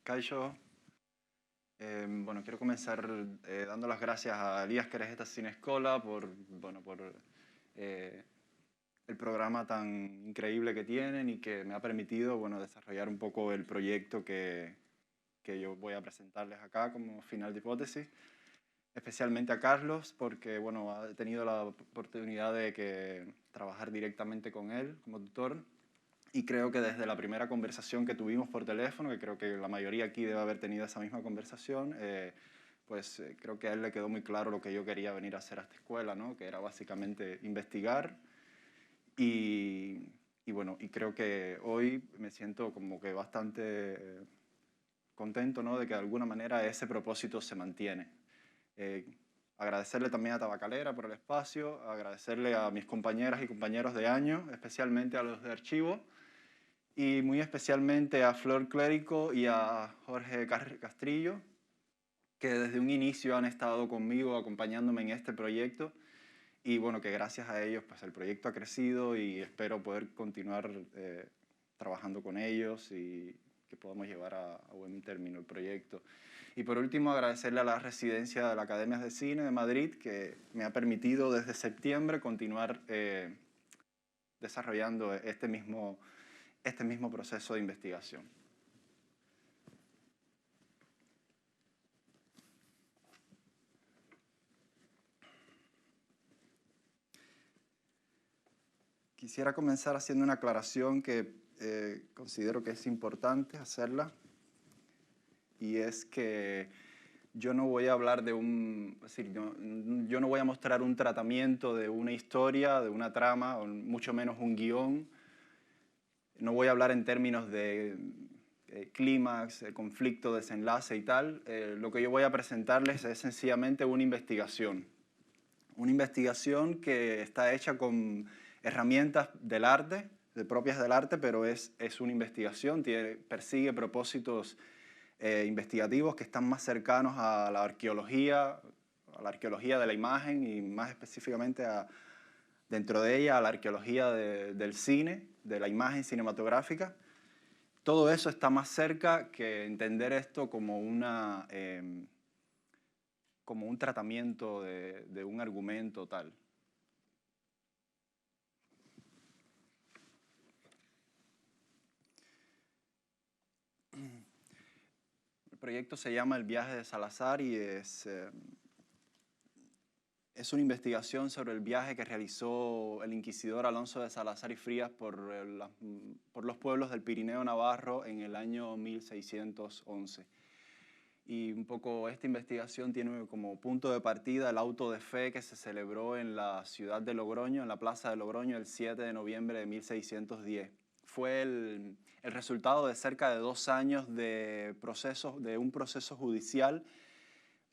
Kaixo. Bueno, quiero comenzar dando las gracias a Elías Querejeta Sin Escola por eh, el programa tan increíble que tienen y que me ha permitido, desarrollar un poco el proyecto que yo voy a presentarles acá como final de hipótesis. Especialmente a Carlos, porque, he tenido la oportunidad de trabajar directamente con él como tutor. Y creo que desde la primera conversación que tuvimos por teléfono, que creo que la mayoría aquí debe haber tenido esa misma conversación, creo que a él le quedó muy claro lo que yo quería venir a hacer a esta escuela, ¿no? Que era básicamente investigar. Y, y creo que hoy me siento como que bastante contento, ¿no? De que de alguna manera ese propósito se mantiene. Eh, Agradecerle también a Tabacalera por el espacio, agradecerle a mis compañeras y compañeros de año, especialmente a los de archivo, y muy especialmente a Flor Clérico y a Jorge Castrillo, que desde un inicio han estado conmigo acompañándome en este proyecto, y bueno, que gracias a ellos pues el proyecto ha crecido y espero poder continuar trabajando con ellos y que podamos llevar a buen término el proyecto. Y por último, agradecerle a la residencia de la Academia de Cine de Madrid, que me ha permitido desde septiembre continuar desarrollando este mismo proceso de investigación. Quisiera comenzar haciendo una aclaración que considero que es importante hacerla, y es que yo no voy a hablar de yo no voy a mostrar un tratamiento de una historia, de una trama, o mucho menos un guión. No voy a hablar en términos de clímax, conflicto, desenlace y tal. Lo que yo voy a presentarles es sencillamente una investigación. Una investigación que está hecha con herramientas del arte, propias del arte, pero es una investigación, persigue propósitos investigativos que están más cercanos a la arqueología de la imagen y más específicamente dentro de ella a la arqueología del cine, de la imagen cinematográfica. Todo eso está más cerca que entender esto como como un tratamiento de un argumento tal. El proyecto se llama El viaje de Salazar y es una investigación sobre el viaje que realizó el inquisidor Alonso de Salazar y Frías por los pueblos del Pirineo Navarro en el año 1611. Y un poco esta investigación tiene como punto de partida el auto de fe que se celebró en la ciudad de Logroño, en la plaza de Logroño, el 7 de noviembre de 1610. Fue el resultado de cerca de 2 años de un proceso judicial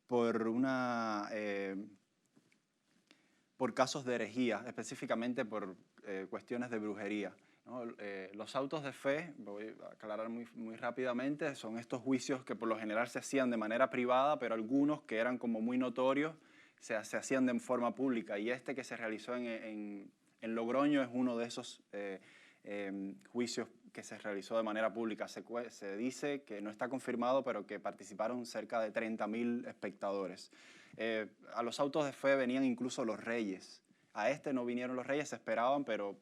por por casos de herejía, específicamente por cuestiones de brujería, ¿no? Los autos de fe, voy a aclarar muy rápidamente, son estos juicios que por lo general se hacían de manera privada, pero algunos que eran como muy notorios se hacían de forma pública. Y este que se realizó en Logroño es uno de esos juicios que se realizó de manera pública. Se dice que no está confirmado, pero que participaron cerca de 30.000 espectadores. A los autos de fe venían incluso los reyes. A este no vinieron los reyes, se esperaban, pero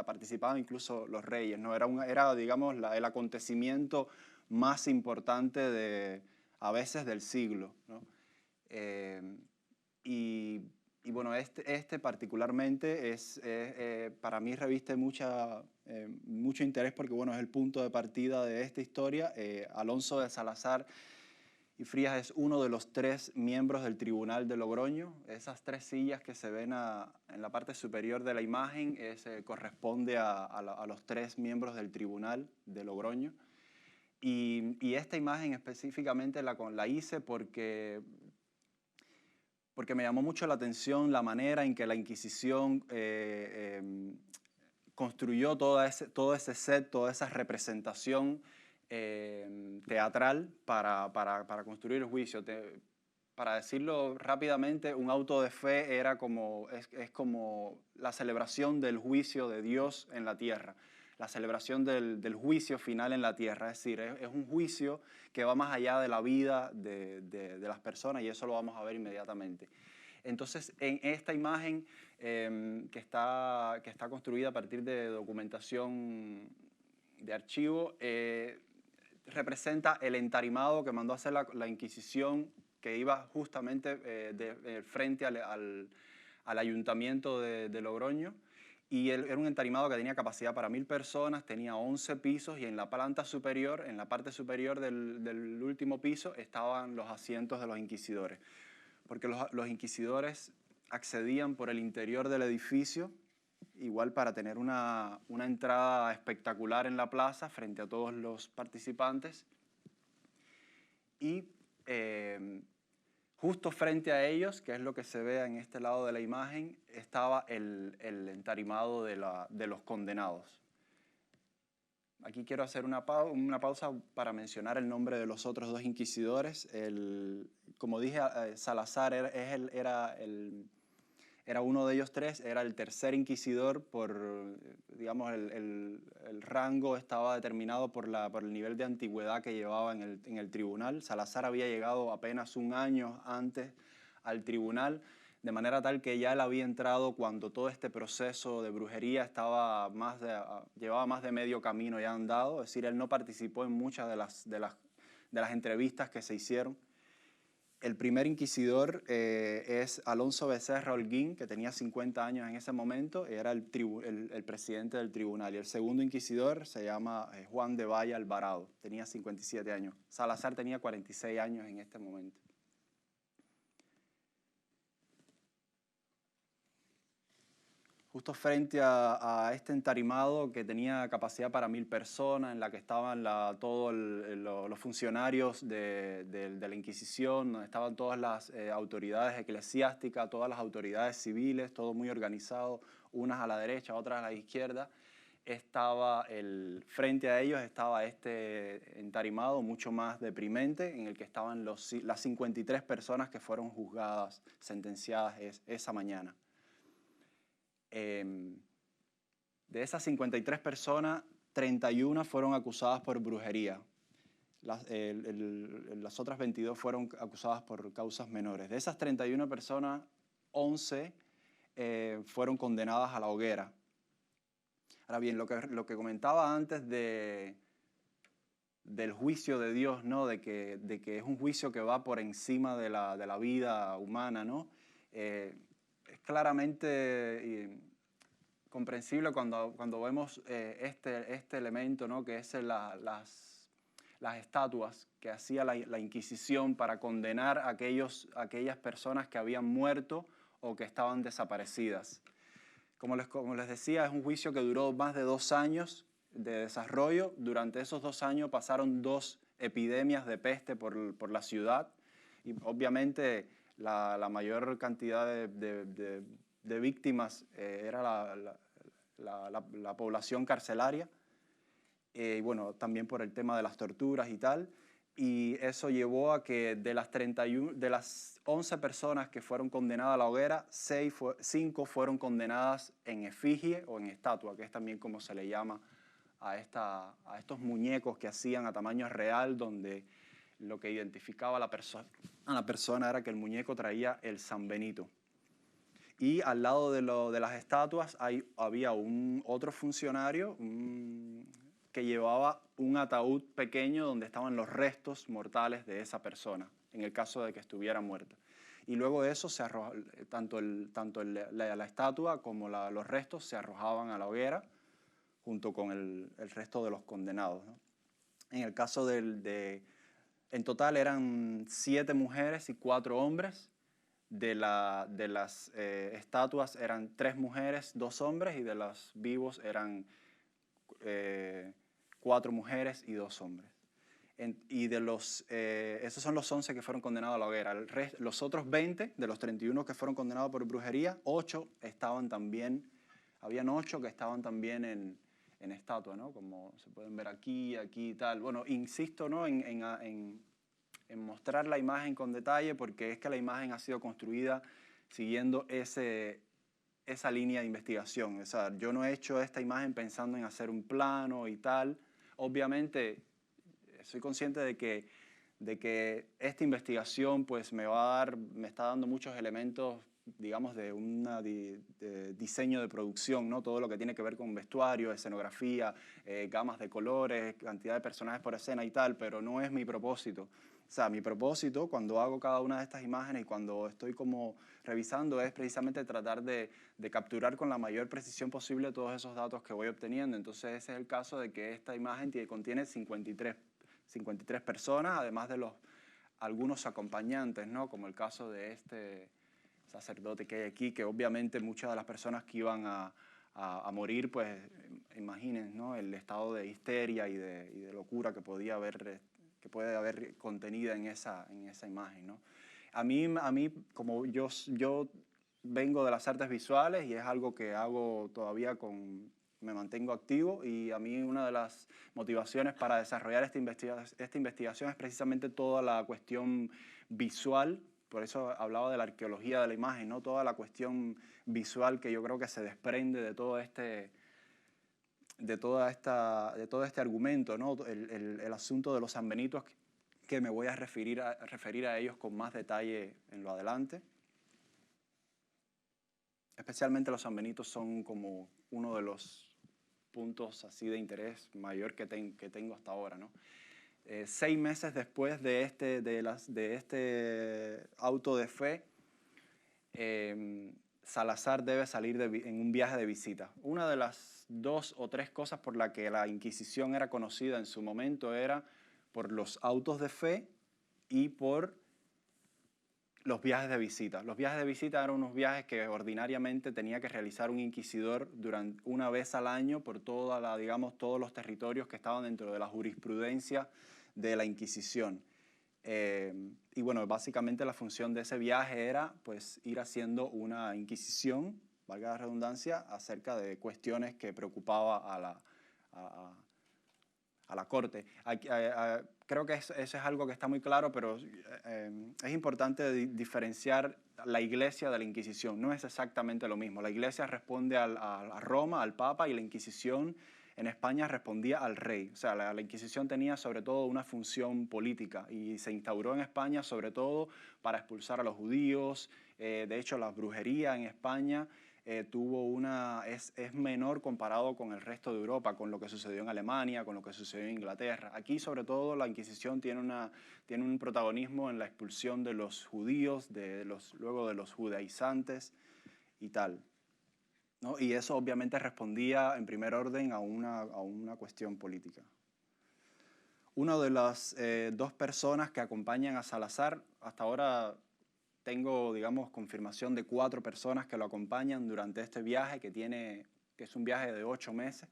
participaban incluso los reyes, ¿no? Era digamos, el acontecimiento más importante a veces del siglo, ¿no? Y bueno, este particularmente para mí reviste mucho interés porque bueno, es el punto de partida de esta historia. Alonso de Salazar y Frías es uno de los 3 miembros del Tribunal de Logroño. Esas 3 sillas que se ven en la parte superior de la imagen corresponde a los 3 miembros del Tribunal de Logroño. Y esta imagen específicamente la hice porque me llamó mucho la atención la manera en que la Inquisición construyó todo ese set, toda esa representación teatral para construir el juicio. Para decirlo rápidamente, un auto de fe es como la celebración del juicio de Dios en la tierra. la celebración del juicio final en la tierra. Es decir, es un juicio que va más allá de la vida de las personas, y eso lo vamos a ver inmediatamente. Entonces, en esta imagen que está construida a partir de documentación de archivo, representa el entarimado que mandó a hacer la Inquisición, que iba justamente frente al ayuntamiento de Logroño, y era un entarimado que tenía capacidad para 1000 personas, tenía 11 pisos, y en la planta superior, en la parte superior del último piso, estaban los asientos de los inquisidores, porque los inquisidores accedían por el interior del edificio, igual para tener una entrada espectacular en la plaza frente a todos los participantes. Y justo frente a ellos, que es lo que se ve en este lado de la imagen, estaba el entarimado de los condenados. Aquí quiero hacer una pausa para mencionar el nombre de los otros dos inquisidores. Como dije, Salazar era uno de ellos tres, era el tercer inquisidor digamos, el rango estaba determinado por el nivel de antigüedad que llevaba en el tribunal. Salazar había llegado apenas un año antes al tribunal, de manera tal que ya él había entrado cuando todo este proceso de brujería llevaba más de medio camino ya andado, es decir, él no participó en muchas de las entrevistas que se hicieron. El primer inquisidor es Alonso Becerra Holguín, que tenía 50 años en ese momento, era el presidente del tribunal. Y el segundo inquisidor se llama Juan de Valle Alvarado, tenía 57 años. Salazar tenía 46 años en este momento. Justo frente a este entarimado que tenía capacidad para 1000 personas, en la que estaban todos los funcionarios de la Inquisición, donde estaban todas las autoridades eclesiásticas, todas las autoridades civiles, todo muy organizado, unas a la derecha, otras a la izquierda. Frente a ellos estaba este entarimado mucho más deprimente, en el que estaban las 53 personas que fueron juzgadas, sentenciadas esa mañana. De esas 53 personas, 31 fueron acusadas por brujería. Las otras 22 fueron acusadas por causas menores. De esas 31 personas, 11 fueron condenadas a la hoguera. Ahora bien, lo que comentaba antes del juicio de Dios, ¿no? de que es un juicio que va por encima de la vida humana, ¿no? Es claramente comprensible cuando vemos este elemento, ¿no? Que es las estatuas que hacía la Inquisición para condenar a aquellas personas que habían muerto o que estaban desaparecidas. Como les decía, es un juicio que duró más de 2 años de desarrollo. Durante esos 2 años pasaron 2 epidemias de peste por la ciudad, y obviamente la mayor cantidad de víctimas era la población carcelaria, y bueno, también por el tema de las torturas y tal. Y eso llevó a que de las 11 personas que fueron condenadas a la hoguera, 5 fueron condenadas en efigie o en estatua, que es también como se le llama a estos muñecos que hacían a tamaño real, donde lo que identificaba a la persona era que el muñeco traía el San Benito. Y al lado de las estatuas había otro funcionario que llevaba un ataúd pequeño donde estaban los restos mortales de esa persona, en el caso de que estuviera muerta. Y luego de eso, tanto la estatua como los restos se arrojaban a la hoguera junto con el resto de los condenados, ¿no? En el caso en total eran 7 mujeres y 4 hombres. De las estatuas eran 3 mujeres, 2 hombres, y de los vivos eran 4 mujeres y 2 hombres. Esos son los 11 que fueron condenados a la hoguera. Los otros 20, de los 31 que fueron condenados por brujería, 8 estaban también, habían 8 que estaban también en estatua, ¿no? Como se pueden ver aquí y tal. Bueno, insisto, ¿no? en mostrar la imagen con detalle, porque es que la imagen ha sido construida siguiendo ese esa línea de investigación. O sea, yo no he hecho esta imagen pensando en hacer un plano y tal. Obviamente, soy consciente de que esta investigación pues, me está dando muchos elementos, digamos, de diseño de producción, ¿no? Todo lo que tiene que ver con vestuario, escenografía, gamas de colores, cantidad de personajes por escena y tal, pero no es mi propósito. O sea, mi propósito cuando hago cada una de estas imágenes y cuando estoy como revisando es precisamente tratar de capturar con la mayor precisión posible todos esos datos que voy obteniendo. Entonces ese es el caso de que esta imagen contiene 53 personas, además de algunos acompañantes, ¿no? Como el caso de este sacerdote que hay aquí, que obviamente muchas de las personas que iban a morir, pues imaginen, ¿no? El estado de histeria y de locura que puede haber contenida en esa imagen, ¿no? A mí como yo vengo de las artes visuales y es algo que hago todavía me mantengo activo, y a mí una de las motivaciones para desarrollar esta investigación es precisamente toda la cuestión visual. Por eso hablaba de la arqueología de la imagen, ¿no? Toda la cuestión visual que yo creo que se desprende de todo este argumento, ¿no? El asunto de los sanbenitos, que me voy a referir a ellos con más detalle en lo adelante. Especialmente los sanbenitos son como uno de los puntos así de interés mayor que tengo hasta ahora, ¿no? 6 meses después de este auto de fe, Salazar debe salir en un viaje de visita. Una de las 2 o 3 cosas por las que la Inquisición era conocida en su momento era por los autos de fe y por los viajes de visita. Los viajes de visita eran unos viajes que ordinariamente tenía que realizar un inquisidor una vez al año por todos los territorios que estaban dentro de la jurisprudencia de la Inquisición. Y bueno, básicamente la función de ese viaje era pues ir haciendo una inquisición, valga la redundancia, acerca de cuestiones que preocupaba a la corte. Creo que eso es algo que está muy claro, pero es importante diferenciar la Iglesia de la Inquisición. No es exactamente lo mismo. La Iglesia responde a Roma, al Papa, y la Inquisición en España respondía al rey. O sea, la Inquisición tenía sobre todo una función política y se instauró en España sobre todo para expulsar a los judíos. De hecho, la brujería en España es menor comparado con el resto de Europa, con lo que sucedió en Alemania, con lo que sucedió en Inglaterra. Aquí, sobre todo, la Inquisición tiene un protagonismo en la expulsión de los judíos, luego de los judaizantes y tal, ¿no? Y eso obviamente respondía en primer orden a una cuestión política. Una de las 2 personas que acompañan a Salazar, hasta ahora tengo, digamos, confirmación de 4 personas que lo acompañan durante este viaje, que es un viaje de 8 meses.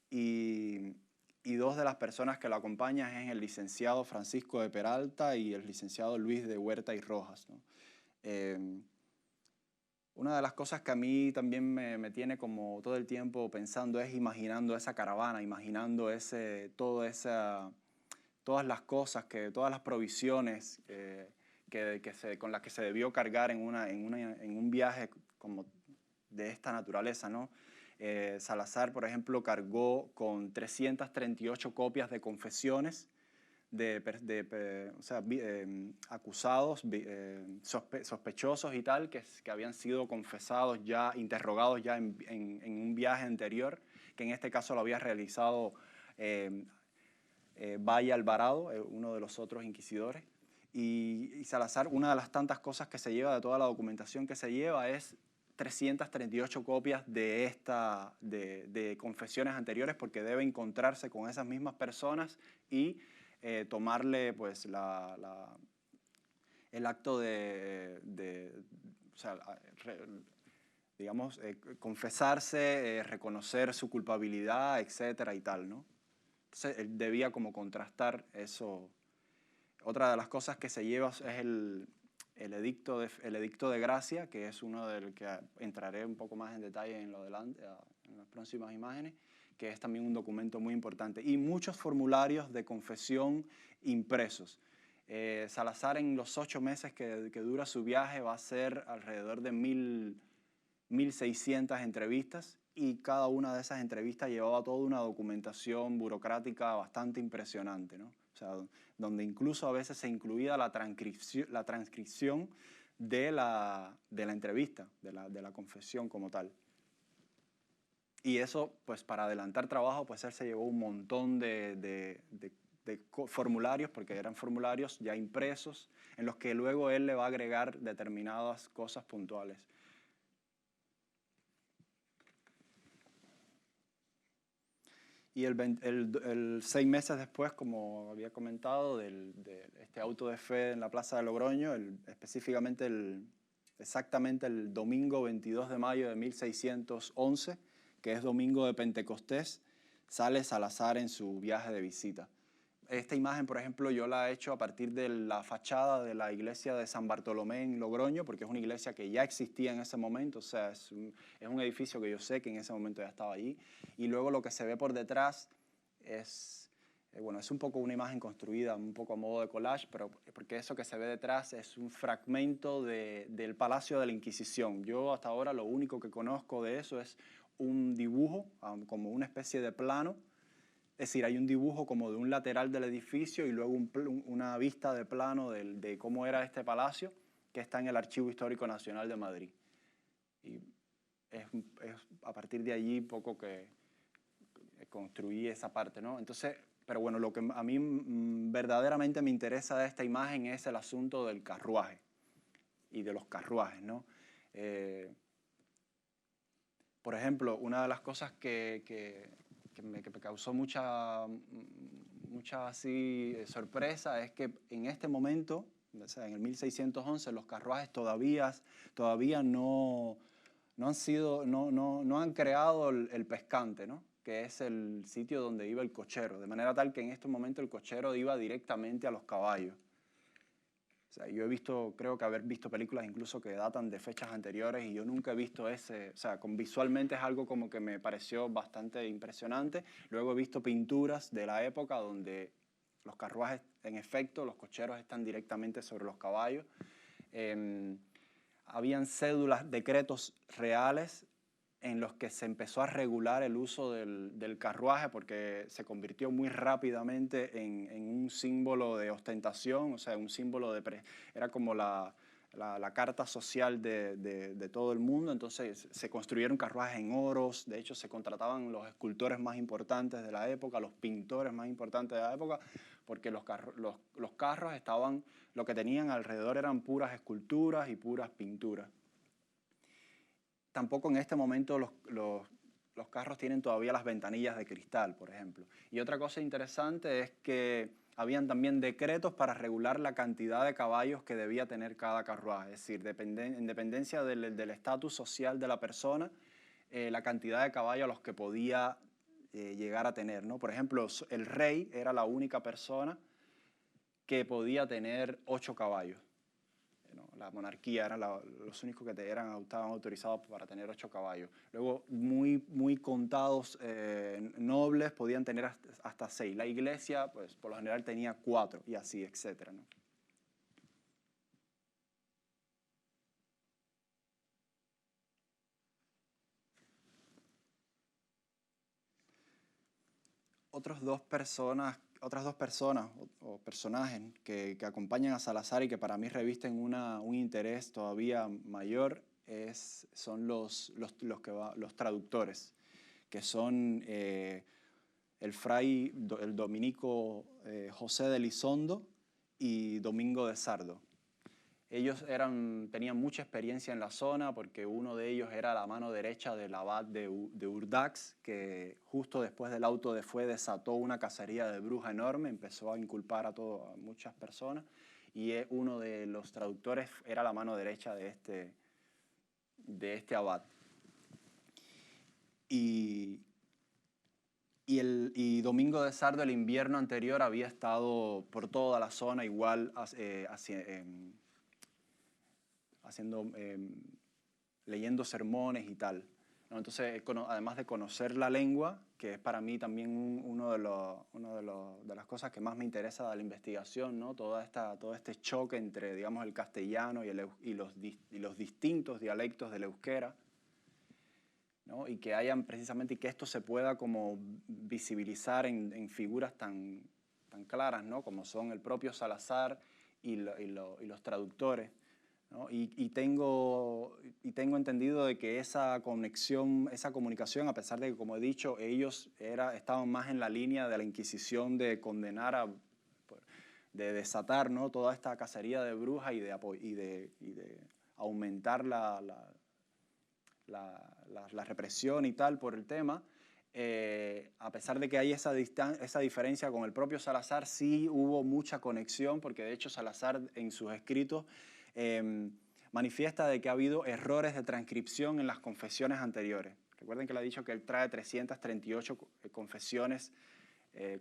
Y 2 de las personas que lo acompañan es el licenciado Francisco de Peralta y el licenciado Luis de Huerta y Rojas, ¿no? Una de las cosas que a mí también me tiene como todo el tiempo pensando es imaginando esa caravana, imaginando todas las cosas, todas las provisiones con las que se debió cargar en un viaje como de esta naturaleza, ¿no? Salazar, por ejemplo, cargó con 338 copias de confesiones acusados, sospechosos y tal, que habían sido confesados ya, interrogados ya en un viaje anterior, que en este caso lo había realizado Valle Alvarado, uno de los otros inquisidores. Y Salazar, una de las tantas cosas que se lleva de toda la documentación que se lleva es 338 copias de confesiones anteriores, porque debe encontrarse con esas mismas personas y tomarle pues el acto confesarse, reconocer su culpabilidad, etcétera y tal, ¿no? Entonces él debía como contrastar eso. Otra de las cosas que se lleva es el edicto de gracia, que es uno del que entraré un poco más en detalle en las próximas imágenes, que es también un documento muy importante, y muchos formularios de confesión impresos. Salazar, en los 8 meses que dura su viaje, va a ser alrededor de 1000 1.600 entrevistas, y cada una de esas entrevistas llevaba toda una documentación burocrática bastante impresionante, ¿no? O sea, donde incluso a veces se incluía la transcripción de la entrevista, de la confesión como tal. Y eso, pues para adelantar trabajo, pues él se llevó un montón de formularios, porque eran formularios ya impresos, en los que luego él le va a agregar determinadas cosas puntuales. Y 6 meses después, como había comentado, de este auto de fe en la Plaza de Logroño, exactamente el domingo 22 de mayo de 1611, que es domingo de Pentecostés, sale Salazar en su viaje de visita. Esta imagen, por ejemplo, yo la he hecho a partir de la fachada de la iglesia de San Bartolomé en Logroño, porque es una iglesia que ya existía en ese momento, o sea, es un edificio que yo sé que en ese momento ya estaba allí. Y luego lo que se ve por detrás es, bueno, es un poco una imagen construida, un poco a modo de collage, pero porque eso que se ve detrás es un fragmento del Palacio de la Inquisición. Yo hasta ahora lo único que conozco de eso es un dibujo, como una especie de plano. Es decir, hay un dibujo como de un lateral del edificio y luego una vista de plano de cómo era este palacio, que está en el Archivo Histórico Nacional de Madrid. Y es a partir de allí poco que construí esa parte, ¿no? Entonces, pero bueno, lo que a mí verdaderamente me interesa de esta imagen es el asunto del carruaje y de los carruajes, ¿no? Por ejemplo, una de las cosas que me causó mucha así, sorpresa es que en este momento, o sea, en el 1611, los carruajes todavía no han creado el pescante, ¿no? Que es el sitio donde iba el cochero, de manera tal que en este momento el cochero iba directamente a los caballos. O sea, yo creo que haber visto películas incluso que datan de fechas anteriores y yo nunca he visto ese, o sea, visualmente es algo como que me pareció bastante impresionante. Luego he visto pinturas de la época donde los carruajes, en efecto, los cocheros están directamente sobre los caballos. Habían cédulas, decretos reales en los que se empezó a regular el uso del carruaje porque se convirtió muy rápidamente en un símbolo de ostentación, o sea, un símbolo era como la carta social de todo el mundo. Entonces se construyeron carruajes en oros, de hecho se contrataban los escultores más importantes de la época, los pintores más importantes de la época, porque los carros estaban, lo que tenían alrededor eran puras esculturas y puras pinturas. Tampoco en este momento los carros tienen todavía las ventanillas de cristal, por ejemplo. Y otra cosa interesante es que habían también decretos para regular la cantidad de caballos que debía tener cada carruaje. Es decir, en dependencia del estatus social de la persona, la cantidad de caballos a los que podía llegar a tener, ¿no? Por ejemplo, el rey era la única persona que podía tener 8 caballos. La monarquía eran los únicos que estaban autorizados para tener 8 caballos. Luego, muy contados nobles podían tener hasta 6. La iglesia, pues, por lo general tenía 4 y así, etc., ¿no? Otras dos personas o personajes que acompañan a Salazar y que para mí revisten un interés todavía mayor son los traductores, que son el dominico José de Elizondo y Domingo de Sardo. Ellos tenían mucha experiencia en la zona porque uno de ellos era la mano derecha del abad de Urdax, que justo después del auto de fe desató una cacería de bruja enorme, empezó a inculpar a muchas personas, y uno de los traductores era la mano derecha de este abad. Y Domingo de Sardo el invierno anterior había estado por toda la zona igual leyendo sermones y tal, ¿no? Entonces, además de conocer la lengua, que es para mí también una de las cosas que más me interesa de la investigación, ¿no? Todo este choque entre, digamos, el castellano y los distintos dialectos del euskera, ¿no? Y que hayan precisamente, y que esto se pueda como visibilizar en figuras tan claras, ¿no? Como son el propio Salazar y los traductores, ¿no? Y tengo entendido de que esa conexión, esa comunicación, a pesar de que, como he dicho, ellos estaban más en la línea de la Inquisición de condenar de desatar, ¿no? Toda esta cacería de brujas y de aumentar la represión y tal por el tema. A pesar de que hay esa diferencia con el propio Salazar, sí hubo mucha conexión, porque de hecho Salazar en sus escritos manifiesta de que ha habido errores de transcripción en las confesiones anteriores. Recuerden que le ha dicho que él trae 338 confesiones,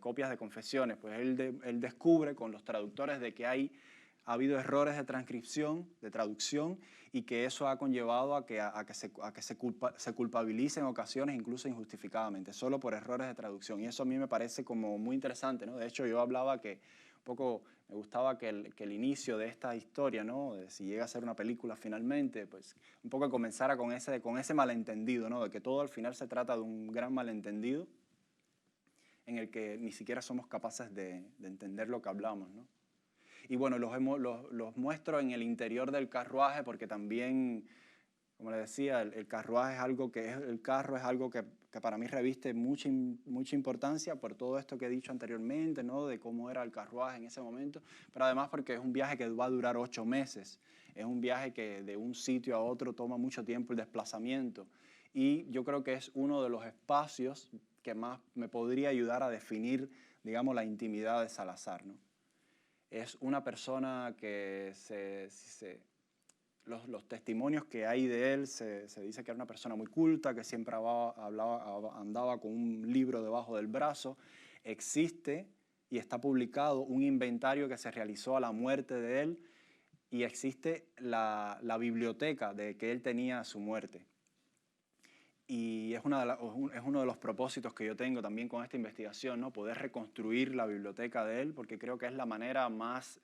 copias de confesiones. Pues él descubre con los traductores de que ha habido errores de transcripción, de traducción, y que eso ha conllevado a que se culpabilice en ocasiones, incluso injustificadamente, solo por errores de traducción. Y eso a mí me parece como muy interesante, ¿no? De hecho, yo hablaba que un poco me gustaba que el inicio de esta historia, ¿no? De si llega a ser una película finalmente, pues un poco comenzara con ese malentendido, ¿no? De que todo al final se trata de un gran malentendido en el que ni siquiera somos capaces de entender lo que hablamos, ¿no? Y bueno, los muestro en el interior del carruaje porque también, como les decía, el carruaje es algo el carro es algo que para mí reviste mucha importancia por todo esto que he dicho anteriormente, ¿no? De cómo era el carruaje en ese momento, pero además porque es un viaje que va a durar 8 meses, es un viaje que de un sitio a otro toma mucho tiempo el desplazamiento, y yo creo que es uno de los espacios que más me podría ayudar a definir, digamos, la intimidad de Salazar, ¿no? Es una persona que los testimonios que hay de él se dice que era una persona muy culta, que siempre andaba con un libro debajo del brazo. Existe y está publicado un inventario que se realizó a la muerte de él, y existe la biblioteca de que él tenía a su muerte. Y es uno de los propósitos que yo tengo también con esta investigación, ¿no? Poder reconstruir la biblioteca de él, porque creo que es la manera más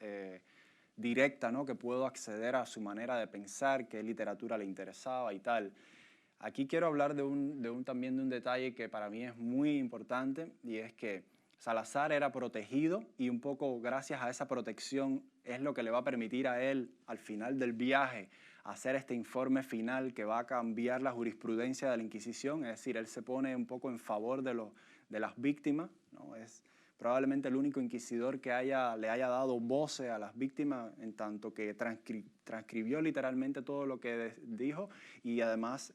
directa, ¿no? Que puedo acceder a su manera de pensar, qué literatura le interesaba y tal. Aquí quiero hablar también de un detalle que para mí es muy importante, y es que Salazar era protegido, y un poco gracias a esa protección es lo que le va a permitir a él, al final del viaje, hacer este informe final que va a cambiar la jurisprudencia de la Inquisición. Es decir, él se pone un poco en favor de las víctimas, ¿no? Es probablemente el único inquisidor que le haya dado voce a las víctimas, en tanto que transcribió literalmente todo lo que dijo, y además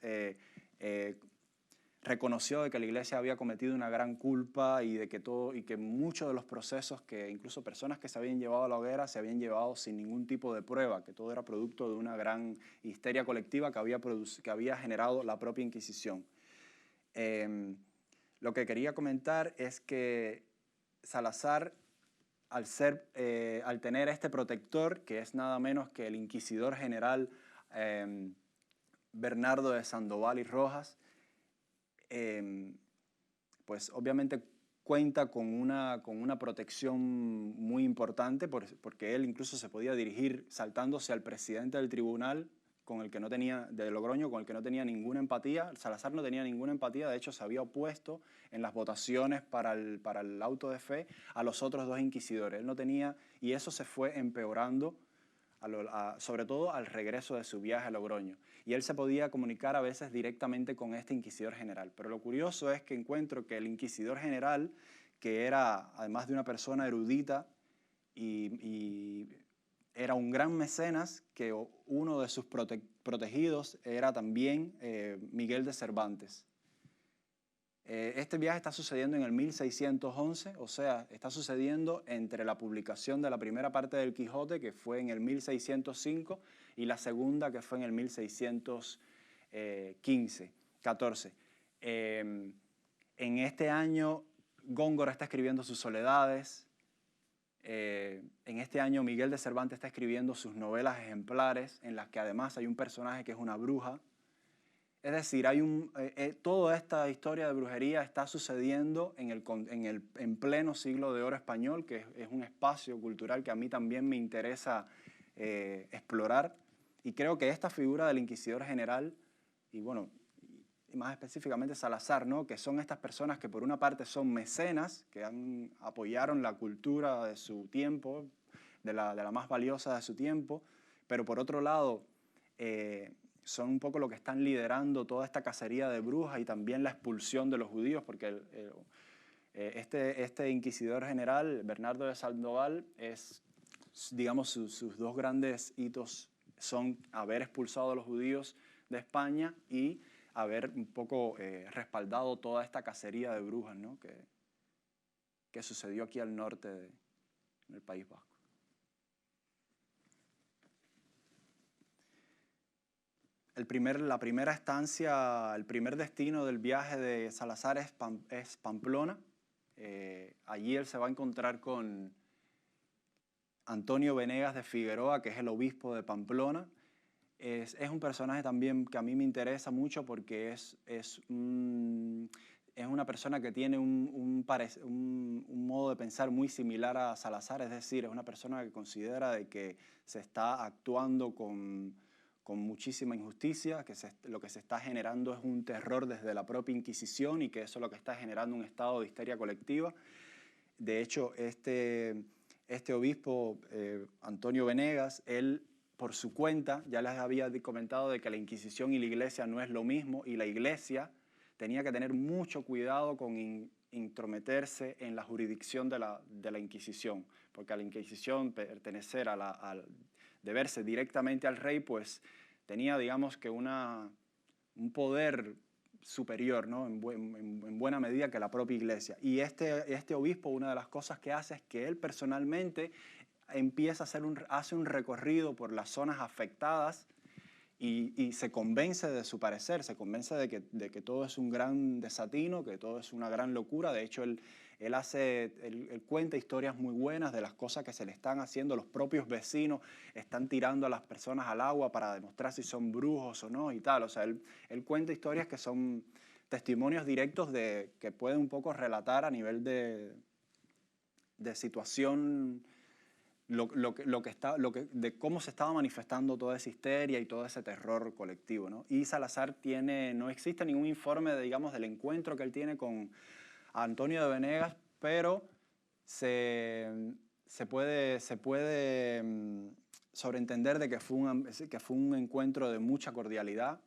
reconoció de que la Iglesia había cometido una gran culpa, y que muchos de los procesos, que incluso personas que se habían llevado a la hoguera se habían llevado sin ningún tipo de prueba, que todo era producto de una gran histeria colectiva que había generado la propia Inquisición. Lo que quería comentar es que Salazar, al tener este protector, que es nada menos que el inquisidor general Bernardo de Sandoval y Rojas, pues obviamente cuenta con una protección muy importante, porque él incluso se podía dirigir saltándose al presidente del tribunal, de Logroño, con el que no tenía ninguna empatía. Salazar no tenía ninguna empatía, de hecho se había opuesto en las votaciones para el auto de fe a los otros dos inquisidores. Él no tenía, y eso se fue empeorando, sobre todo al regreso de su viaje a Logroño. Y él se podía comunicar a veces directamente con este inquisidor general. Pero lo curioso es que encuentro que el inquisidor general, que era, además de una persona erudita, y era un gran mecenas, que uno de sus protegidos era también Miguel de Cervantes. Este viaje está sucediendo en el 1611, o sea, está sucediendo entre la publicación de la primera parte del Quijote, que fue en el 1605, y la segunda, que fue en el 1614. En este año, Góngora está escribiendo sus Soledades. En este año, Miguel de Cervantes está escribiendo sus novelas ejemplares, en las que además hay un personaje que es una bruja. Es decir, toda esta historia de brujería está sucediendo en pleno siglo de oro español, que es un espacio cultural que a mí también me interesa explorar. Y creo que esta figura del inquisidor general, y bueno, y más específicamente Salazar, ¿no? Que son estas personas que por una parte son mecenas, que apoyaron la cultura de su tiempo, de la más valiosa de su tiempo, pero por otro lado son un poco lo que están liderando toda esta cacería de brujas y también la expulsión de los judíos, porque este inquisidor general, Bernardo de Sandoval, digamos, sus dos grandes hitos son haber expulsado a los judíos de España y haber un poco respaldado toda esta cacería de brujas, ¿no? que sucedió aquí al norte del País Vasco. La primera estancia, el primer destino del viaje de Salazar es Pamplona. Allí él se va a encontrar con Antonio Venegas de Figueroa, que es el obispo de Pamplona. Es un personaje también que a mí me interesa mucho porque es una persona que tiene un modo de pensar muy similar a Salazar, es decir, es una persona que considera de que se está actuando con muchísima injusticia, que lo que se está generando es un terror desde la propia Inquisición y que eso es lo que está generando un estado de histeria colectiva. De hecho, este obispo, Antonio Venegas, él por su cuenta ya les había comentado de que la Inquisición y la Iglesia no es lo mismo y la Iglesia tenía que tener mucho cuidado con intrometerse en la jurisdicción de la Inquisición, porque a la Inquisición pertenecer deberse directamente al rey, pues tenía, digamos, que un poder superior, ¿no? en buena medida que la propia Iglesia. Y este obispo, una de las cosas que hace es que él personalmente empieza hace un recorrido por las zonas afectadas y se convence de su parecer, se convence de que todo es un gran desatino, que todo es una gran locura. De hecho, él cuenta historias muy buenas de las cosas que se le están haciendo. Los propios vecinos están tirando a las personas al agua para demostrar si son brujos o no y tal. O sea, él cuenta historias que son testimonios directos que pueden un poco relatar a nivel de situación de cómo se estaba manifestando toda esa histeria y todo ese terror colectivo, ¿no? Y Salazar no existe ningún informe, digamos, del encuentro que él tiene con Antonio de Venegas, pero se puede sobreentender de que fue un encuentro de mucha cordialidad,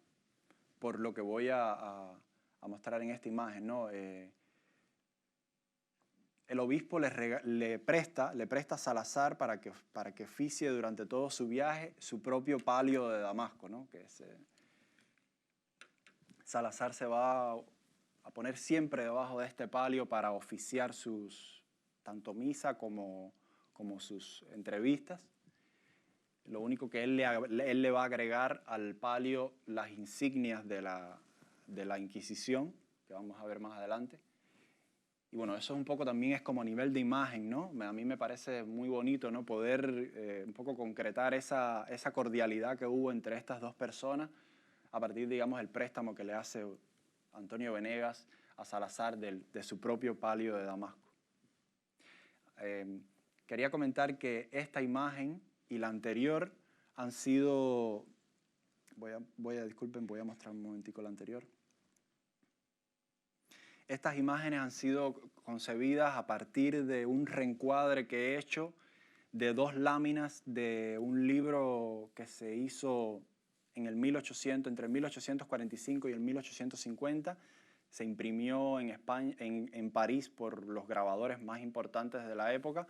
por lo que voy a mostrar en esta imagen, ¿no? El obispo le presta a Salazar para que oficie durante todo su viaje su propio palio de Damasco, ¿no? Salazar se va a poner siempre debajo de este palio para oficiar tanto misa como sus entrevistas. Lo único que él le va a agregar al palio las insignias de la Inquisición, que vamos a ver más adelante. Y bueno, eso un poco también es como a nivel de imagen, ¿no? A mí me parece muy bonito, ¿no? Poder un poco concretar esa cordialidad que hubo entre estas dos personas a partir, digamos, del préstamo que le hace Antonio Venegas a Salazar de su propio palio de Damasco. Quería comentar que esta imagen y la anterior han sido... Disculpen, voy a mostrar un momentico la anterior. Estas imágenes han sido concebidas a partir de un reencuadre que he hecho de dos láminas de un libro que se hizo entre el 1845 y el 1850. Se imprimió en España, en París por los grabadores más importantes de la época.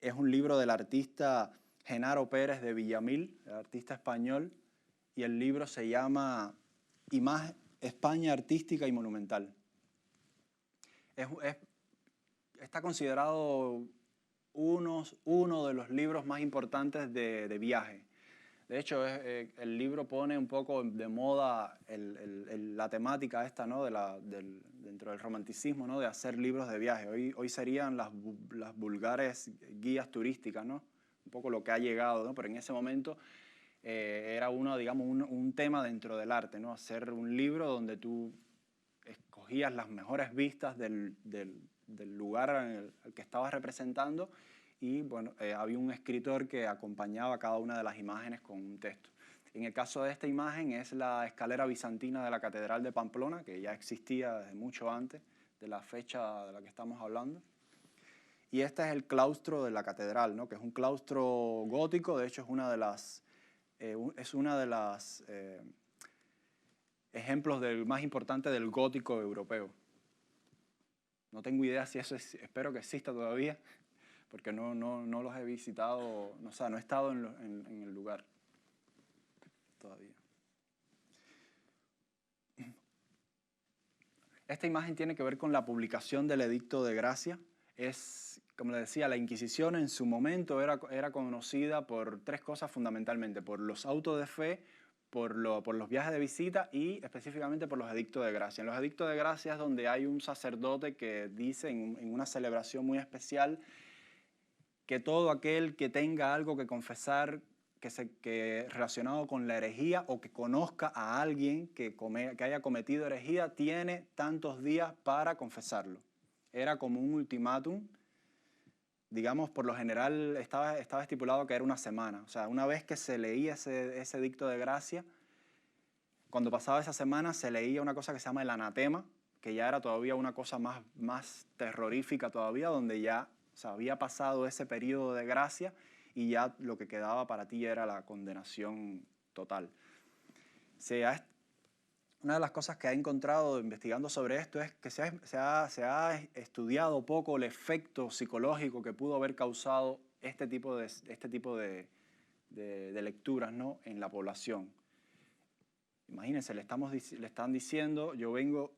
Es un libro del artista Genaro Pérez de Villamil, el artista español, y el libro se llama España Artística y Monumental. Está considerado uno de los libros más importantes de viaje. De hecho, el libro pone un poco de moda la temática esta, ¿no? Dentro del romanticismo, ¿no? De hacer libros de viaje. Hoy serían las vulgares guías turísticas, ¿no? Un poco lo que ha llegado, ¿no? Pero en ese momento era digamos, un tema dentro del arte, ¿no? Hacer un libro donde tú escogías las mejores vistas del lugar al que estabas representando y bueno, había un escritor que acompañaba cada una de las imágenes con un texto. En el caso de esta imagen es la escalera bizantina de la Catedral de Pamplona, que ya existía desde mucho antes de la fecha de la que estamos hablando. Y este es el claustro de la catedral, ¿no? Que es un claustro gótico, de hecho es una de las ejemplos más importante del gótico europeo. No tengo idea si eso espero que exista todavía, porque no los he visitado, o sea, no he estado en el lugar todavía. Esta imagen tiene que ver con la publicación del Edicto de Gracia. Es, como les decía, la Inquisición en su momento era conocida por tres cosas fundamentalmente: por los autos de fe, por los viajes de visita y específicamente por los edictos de gracia. En los edictos de gracia es donde hay un sacerdote que dice en una celebración muy especial que todo aquel que tenga algo que confesar que relacionado con la herejía o que conozca a alguien que haya cometido herejía tiene tantos días para confesarlo. Era como un ultimátum. Digamos, por lo general estaba estipulado que era una semana. O sea, una vez que se leía ese edicto de gracia, cuando pasaba esa semana se leía una cosa que se llama el anatema, que ya era todavía una cosa más terrorífica todavía, donde ya, o sea, había pasado ese periodo de gracia y ya lo que quedaba para ti era la condenación total. Una de las cosas que he encontrado investigando sobre esto es que se ha estudiado poco el efecto psicológico que pudo haber causado este tipo de lecturas, ¿no?, en la población. Imagínense, le están diciendo, yo vengo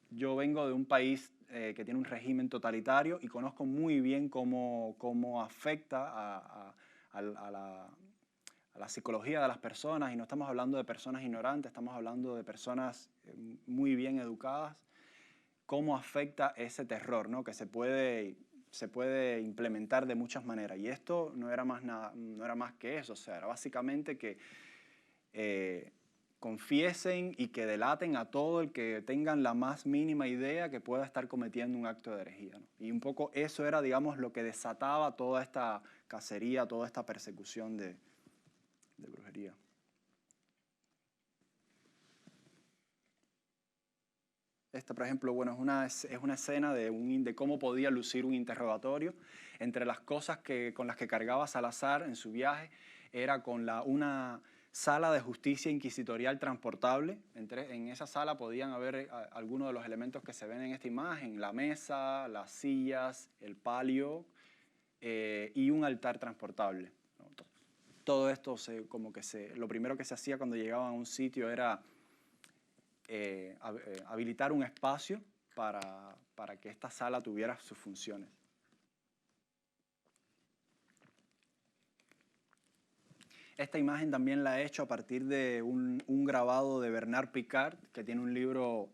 de un país que tiene un régimen totalitario y conozco muy bien cómo afecta a la psicología de las personas, y no estamos hablando de personas ignorantes, estamos hablando de personas muy bien educadas, cómo afecta ese terror, ¿no?, que se puede implementar de muchas maneras. Y esto no era más que eso, o sea, era básicamente que confiesen y que delaten a todo el que tengan la más mínima idea que pueda estar cometiendo un acto de herejía, ¿no? Y un poco eso era, digamos, lo que desataba toda esta cacería, toda esta persecución de brujería. Esta, por ejemplo, bueno, es una escena de cómo podía lucir un interrogatorio. Entre las cosas con las que cargaba Salazar en su viaje era con una sala de justicia inquisitorial transportable. En esa sala podían haber algunos de los elementos que se ven en esta imagen: la mesa, las sillas, el palio y un altar transportable. Todo esto lo primero que se hacía cuando llegaban a un sitio era habilitar un espacio para que esta sala tuviera sus funciones. Esta imagen también la he hecho a partir de un grabado de Bernard Picard, que tiene un libro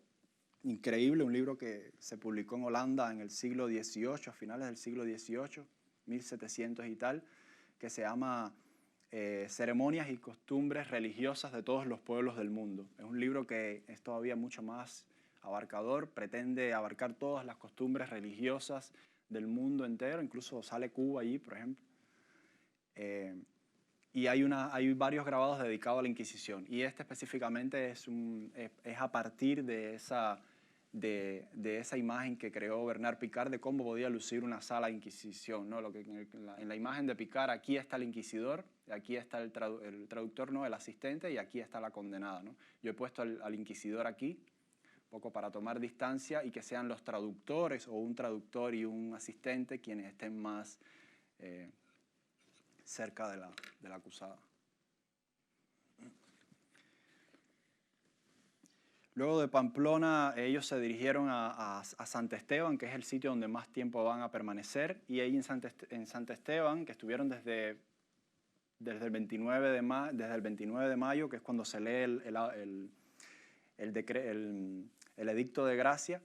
increíble, un libro que se publicó en Holanda en el siglo XVIII, a finales del siglo XVIII, 1700 y tal, que se llama Ceremonias y costumbres religiosas de todos los pueblos del mundo. Es un libro que es todavía mucho más abarcador, pretende abarcar todas las costumbres religiosas del mundo entero, incluso sale Cuba allí, por ejemplo. Y hay varios grabados dedicados a la Inquisición, y este específicamente es a partir de esa imagen que creó Bernard Picard de cómo podía lucir una sala de Inquisición, ¿no? En la imagen de Picard, aquí está el inquisidor, aquí está el traductor, ¿no?, el asistente, y aquí está la condenada, ¿no? Yo he puesto al inquisidor aquí, un poco para tomar distancia, y que sean los traductores o un traductor y un asistente quienes estén más cerca de la acusada. Luego de Pamplona, ellos se dirigieron a Sant Esteban, que es el sitio donde más tiempo van a permanecer, y ahí en Sant Esteban, que estuvieron desde el 29 de mayo, que es cuando se lee el edicto de gracia,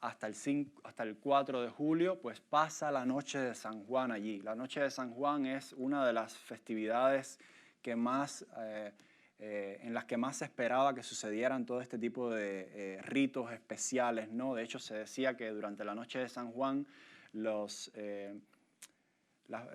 hasta el 4 de julio, pues pasa la noche de San Juan allí. La noche de San Juan es una de las festividades en las que más se esperaba que sucedieran todo este tipo de ritos especiales, ¿no? De hecho, se decía que durante la noche de San Juan los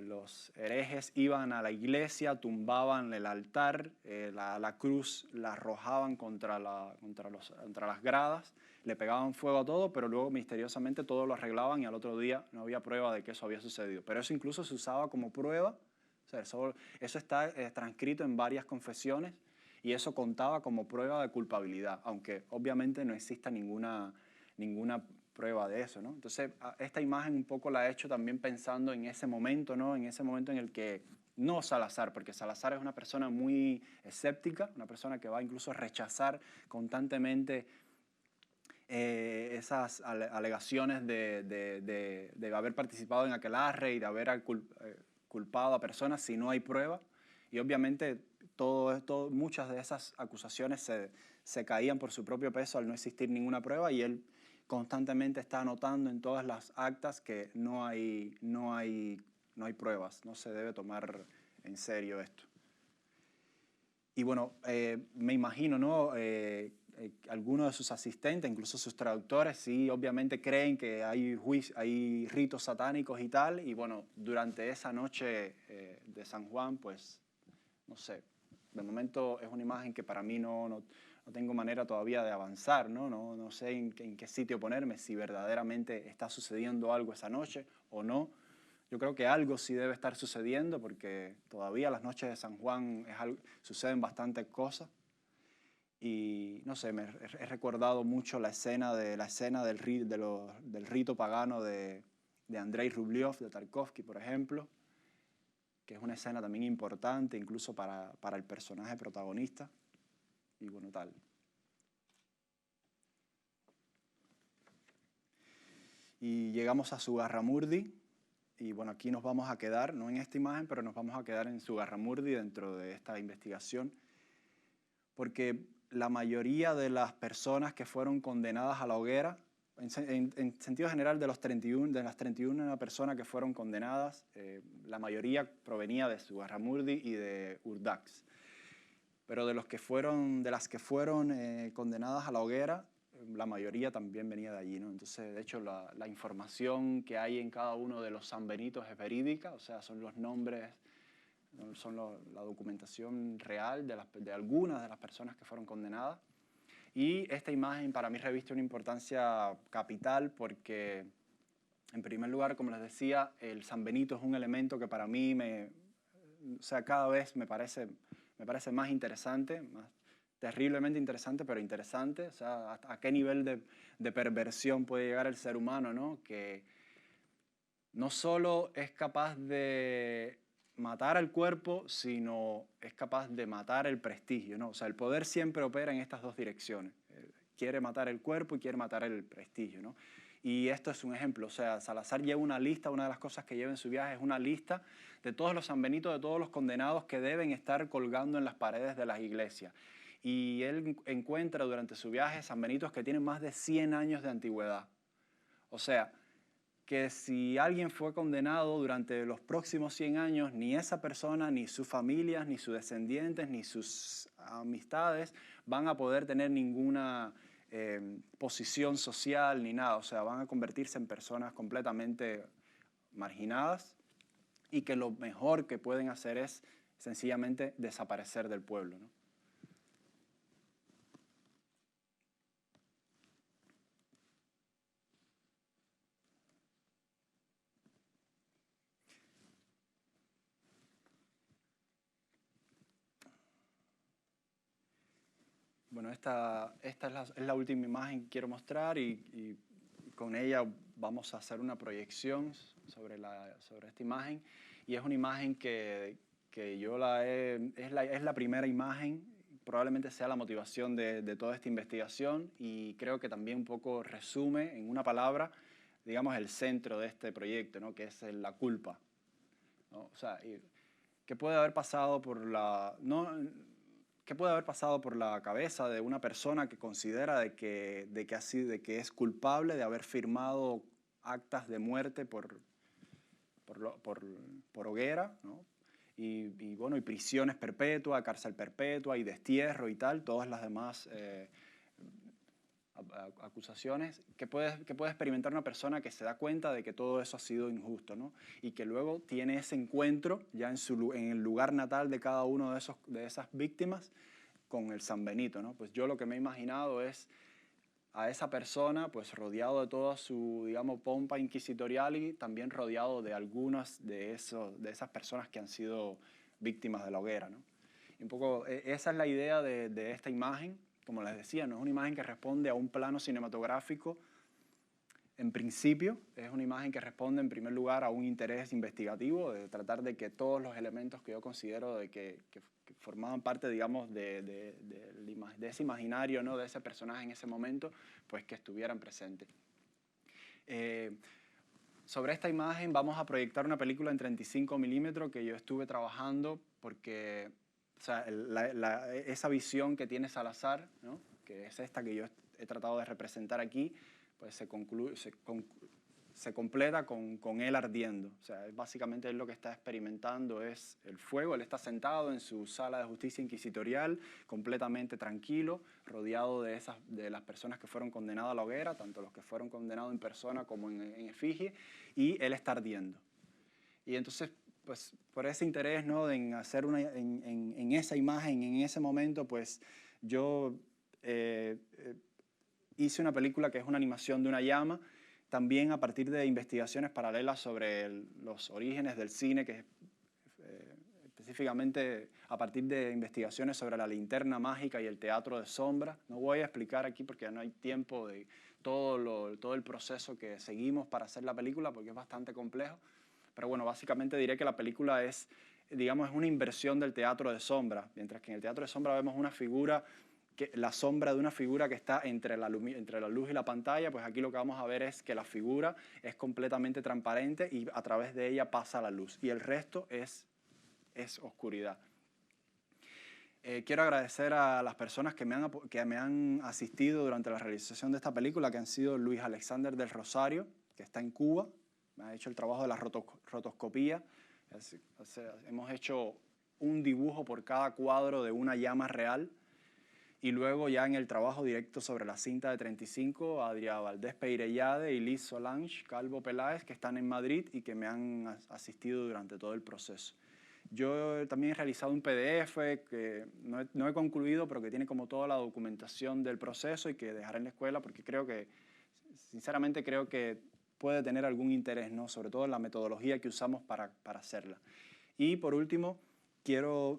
los herejes iban a la iglesia, tumbaban el altar, la cruz la arrojaban contra las gradas, le pegaban fuego a todo, pero luego misteriosamente todo lo arreglaban y al otro día no había prueba de que eso había sucedido. Pero eso incluso se usaba como prueba, o sea, eso está transcrito en varias confesiones y eso contaba como prueba de culpabilidad, aunque obviamente no exista ninguna prueba de eso, ¿no? Entonces, esta imagen un poco la he hecho también pensando en ese momento, ¿no? En ese momento en el que, no Salazar, porque Salazar es una persona muy escéptica, una persona que va incluso a rechazar constantemente esas alegaciones de haber participado en aquelarre y de haber culpado a personas si no hay prueba. Y obviamente muchas de esas acusaciones se caían por su propio peso al no existir ninguna prueba y él constantemente está anotando en todas las actas que no hay pruebas, no se debe tomar en serio esto. Y bueno, me imagino, ¿no? Algunos de sus asistentes, incluso sus traductores, sí, obviamente creen que hay ritos satánicos y tal, y bueno, durante esa noche de San Juan, pues, no sé, de momento es una imagen que para mí no tengo manera todavía de avanzar, ¿no? No sé en qué sitio ponerme, si verdaderamente está sucediendo algo esa noche o no. Yo creo que algo sí debe estar sucediendo porque todavía las noches de San Juan suceden bastantes cosas. Y no sé, he recordado mucho la escena del rito pagano de Andrei Rublev, de Tarkovsky, por ejemplo, que es una escena también importante, incluso para el personaje protagonista. Y bueno, tal. Y llegamos a Zugarramurdi. Y bueno, aquí nos vamos a quedar, no en esta imagen, pero nos vamos a quedar en Zugarramurdi dentro de esta investigación. Porque la mayoría de las personas que fueron condenadas a la hoguera, en sentido general de las 31 personas que fueron condenadas, la mayoría provenía de Zugarramurdi y de Urdax. Pero de las que fueron condenadas a la hoguera, la mayoría también venía de allí, ¿no? Entonces, de hecho, la información que hay en cada uno de los sanbenitos es verídica, o sea, son los nombres, son la documentación real de algunas de las personas que fueron condenadas. Y esta imagen para mí reviste una importancia capital porque, en primer lugar, como les decía, el sanbenito es un elemento que para mí o sea, cada vez me parece más interesante, más terriblemente interesante, pero interesante. O sea, a qué nivel de perversión puede llegar el ser humano, ¿no? Que no solo es capaz de matar al cuerpo, sino es capaz de matar el prestigio, ¿no? O sea, el poder siempre opera en estas dos direcciones. Quiere matar el cuerpo y quiere matar el prestigio, ¿no? Y esto es un ejemplo. O sea, Salazar lleva una lista, una de las cosas que lleva en su viaje es una lista de todos los sanbenitos, de todos los condenados que deben estar colgando en las paredes de las iglesias. Y él encuentra durante su viaje sanbenitos que tienen más de 100 años de antigüedad. O sea, que si alguien fue condenado durante los próximos 100 años, ni esa persona, ni sus familias, ni sus descendientes, ni sus amistades van a poder tener ninguna posición social ni nada. O sea, van a convertirse en personas completamente marginadas y que lo mejor que pueden hacer es sencillamente desaparecer del pueblo, ¿no? Bueno, esta es la última imagen que quiero mostrar y con ella vamos a hacer una proyección sobre esta imagen. Y es una imagen que yo es la primera imagen, probablemente sea la motivación de toda esta investigación y creo que también un poco resume en una palabra, digamos, el centro de este proyecto, ¿no? Que es la culpa, ¿no? O sea, ¿qué puede haber pasado por ¿qué puede haber pasado por la cabeza de una persona que considera de que es culpable de haber firmado actas de muerte por hoguera, ¿no? Y bueno, y prisiones perpetuas, cárcel perpetua y destierro y tal, todas las demás acusaciones que puede experimentar una persona que se da cuenta de que todo eso ha sido injusto, ¿no? Y que luego tiene ese encuentro ya en el lugar natal de cada uno de esas víctimas con el San Benito, ¿no? Pues yo lo que me he imaginado es a esa persona pues rodeado de toda su, digamos, pompa inquisitorial y también rodeado de algunas de esas personas que han sido víctimas de la hoguera, ¿no? Y un poco esa es la idea de esta imagen. Como les decía, no es una imagen que responde a un plano cinematográfico. En principio, es una imagen que responde en primer lugar a un interés investigativo, de tratar de que todos los elementos que yo considero que formaban parte, digamos, de ese imaginario, ¿no? De ese personaje en ese momento, pues que estuvieran presentes. Sobre esta imagen vamos a proyectar una película en 35 milímetros que yo estuve trabajando porque, o sea, esa visión que tiene Salazar, ¿no? Que es esta que yo he tratado de representar aquí, pues se completa con él ardiendo. O sea, básicamente él lo que está experimentando es el fuego. Él está sentado en su sala de justicia inquisitorial, completamente tranquilo, rodeado de las personas que fueron condenadas a la hoguera, tanto los que fueron condenados en persona como en efigie, y él está ardiendo. Y entonces, pues, por ese interés, ¿no? En hacer en esa imagen, en ese momento, pues, yo hice una película que es una animación de una llama, también a partir de investigaciones paralelas sobre los orígenes del cine, que específicamente a partir de investigaciones sobre la linterna mágica y el teatro de sombra. No voy a explicar aquí porque no hay tiempo de todo el proceso que seguimos para hacer la película, porque es bastante complejo. Pero bueno, básicamente diré que la película es, digamos, es una inversión del teatro de sombra, mientras que en el teatro de sombra vemos una figura, la sombra de una figura que está entre la luz y la pantalla, pues aquí lo que vamos a ver es que la figura es completamente transparente y a través de ella pasa la luz, y el resto es oscuridad. Quiero agradecer a las personas que me han asistido durante la realización de esta película, que han sido Luis Alexander del Rosario, que está en Cuba, me ha hecho el trabajo de la rotoscopía. O sea, hemos hecho un dibujo por cada cuadro de una llama real, y luego ya en el trabajo directo sobre la cinta de 35, Adrià Valdés Peirellade y Liz Solange Calvo Peláez, que están en Madrid y que me han asistido durante todo el proceso. Yo también he realizado un PDF que no he concluido, pero que tiene como toda la documentación del proceso y que dejaré en la escuela porque sinceramente creo que puede tener algún interés, ¿no? Sobre todo en la metodología que usamos para hacerla. Y por último, quiero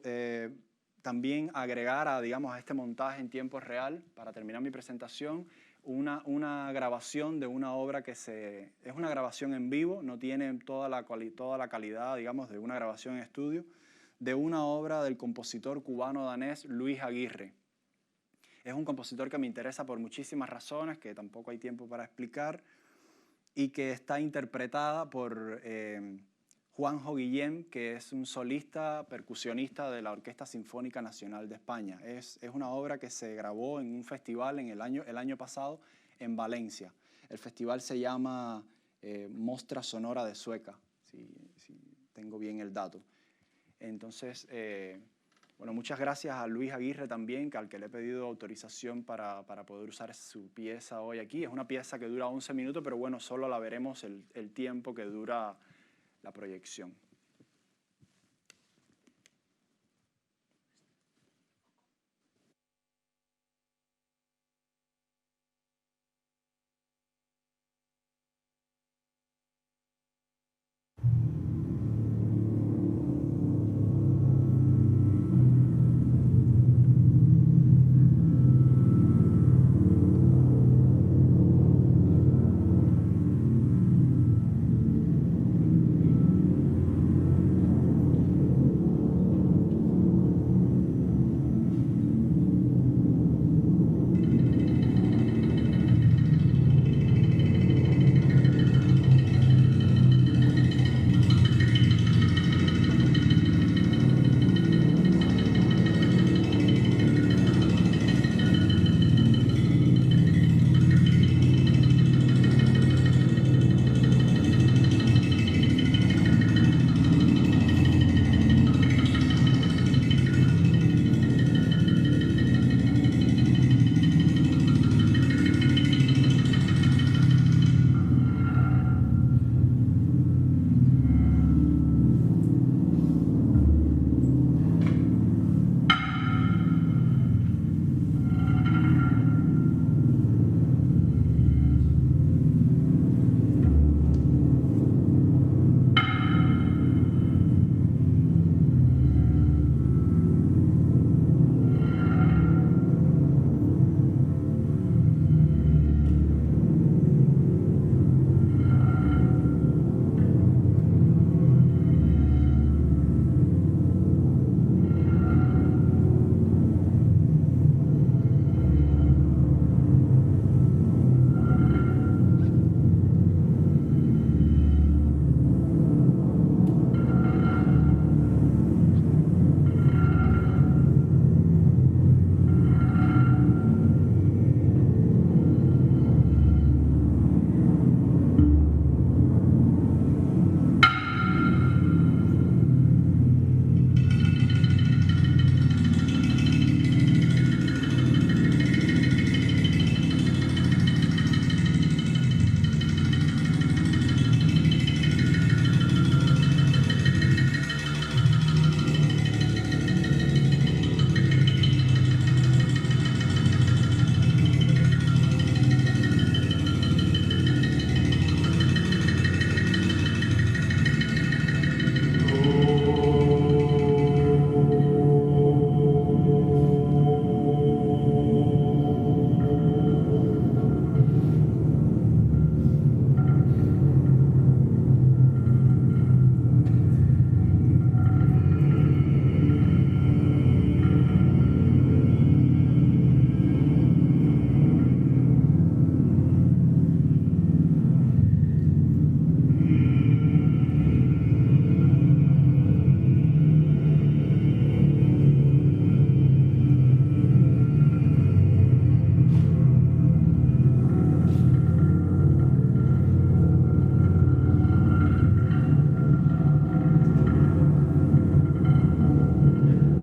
también agregar digamos, a este montaje en tiempo real, para terminar mi presentación, una grabación de una obra es una grabación en vivo, no tiene toda la calidad, digamos, de una grabación en estudio, de una obra del compositor cubano-danés Luis Aguirre. Es un compositor que me interesa por muchísimas razones, que tampoco hay tiempo para explicar, y que está interpretada por Juanjo Guillén, que es un solista percusionista de la Orquesta Sinfónica Nacional de España. Es una obra que se grabó en un festival el año pasado en Valencia. El festival se llama Mostra Sonora de Sueca, si tengo bien el dato. Entonces, bueno, muchas gracias a Luis Aguirre también, al que le he pedido autorización para poder usar su pieza hoy aquí. Es una pieza que dura 11 minutos, pero bueno, solo la veremos el tiempo que dura la proyección.